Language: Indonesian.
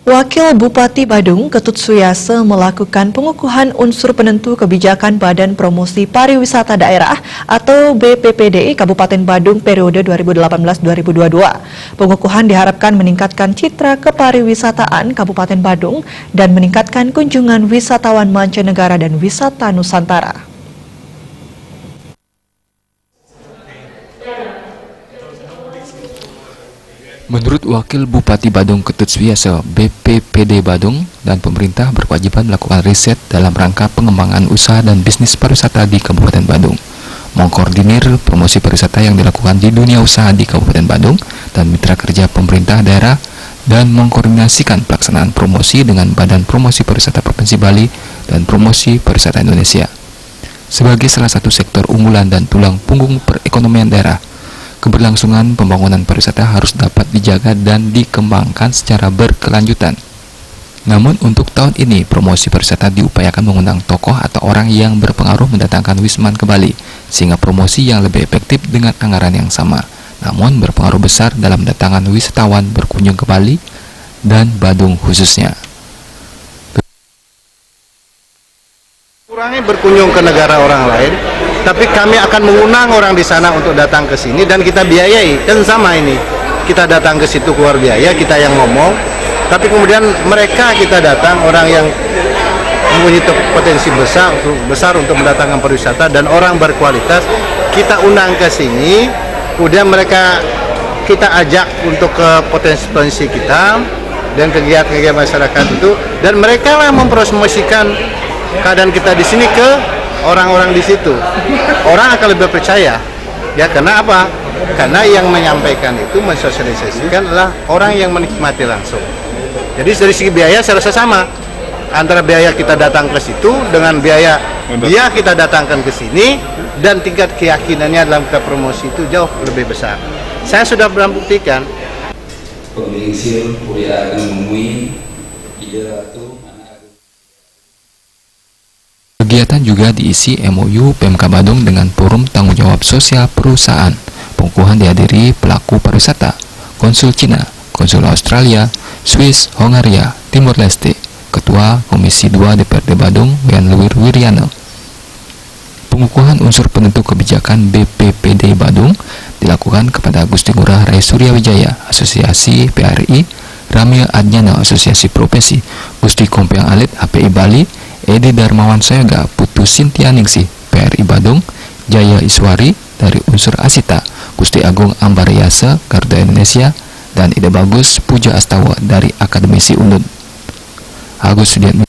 Wakil Bupati Badung, Ketut Suyase, melakukan pengukuhan unsur penentu kebijakan Badan Promosi Pariwisata Daerah atau BPPDI Kabupaten Badung periode 2018-2022. Pengukuhan diharapkan meningkatkan citra kepariwisataan Kabupaten Badung dan meningkatkan kunjungan wisatawan mancanegara dan wisata Nusantara. Menurut Wakil Bupati Badung Ketut Suyase, BPPD Badung dan pemerintah berkewajiban melakukan riset dalam rangka pengembangan usaha dan bisnis pariwisata di Kabupaten Badung, mengkoordinir promosi pariwisata yang dilakukan di dunia usaha di Kabupaten Badung dan mitra kerja pemerintah daerah, dan mengkoordinasikan pelaksanaan promosi dengan Badan Promosi Pariwisata Provinsi Bali dan Promosi Pariwisata Indonesia. Sebagai salah satu sektor unggulan dan tulang punggung perekonomian daerah, keberlangsungan pembangunan pariwisata harus dapat dijaga dan dikembangkan secara berkelanjutan. Namun untuk tahun ini, promosi pariwisata diupayakan mengundang tokoh atau orang yang berpengaruh mendatangkan wisman ke Bali, sehingga promosi yang lebih efektif dengan anggaran yang sama, namun berpengaruh besar dalam mendatangkan wisatawan berkunjung ke Bali dan Badung khususnya. Kurangi berkunjung ke negara orang lain, tapi kami akan mengundang orang di sana untuk datang ke sini dan kita biayai. Kan sama ini, kita datang ke situ keluar biaya, kita yang ngomong, tapi kemudian mereka kita datang orang yang mempunyai potensi besar untuk mendatangkan pariwisata dan orang berkualitas, kita undang ke sini, kemudian mereka kita ajak untuk ke potensi kita dan kegiatan-kegiatan masyarakat itu, dan mereka lah mempromosikan keadaan kita di sini ke orang-orang di situ. Orang akan lebih percaya, ya, karena apa? Karena yang menyampaikan itu, mensosialisasikan adalah orang yang menikmati langsung. Jadi dari segi biaya saya rasa sama, antara biaya kita datang ke situ dengan biaya dia kita datangkan ke sini, dan tingkat keyakinannya dalam kita promosi itu jauh lebih besar. Saya sudah buktikan. Pengisian kuliah akan menemui ide atau Kegiatan juga diisi MOU PMK Badung dengan Forum Tanggung Jawab Sosial Perusahaan. Pengukuhan dihadiri pelaku pariwisata, konsul Cina, konsul Australia, Swiss, Hongaria, Timor Leste, Ketua Komisi 2 DPRD Badung, Wian Luwir Wiryano. Pengukuhan unsur penentu kebijakan BPPD Badung dilakukan kepada Gusti Ngurah Rai Surya Wijaya, Asosiasi PRI, Ramil Adnyana, Asosiasi Profesi, Gusti Kompiang Alit, HPI Bali, Edi Darmawan Soyoga, Putu Sintia Ningsih, PRI Badung, Jaya Iswari dari unsur Asita, Gusti Agung Ambarayasa, Garuda Indonesia, dan Ide Bagus Puja Astawa dari Akademisi Unut. Agus Sudiatmi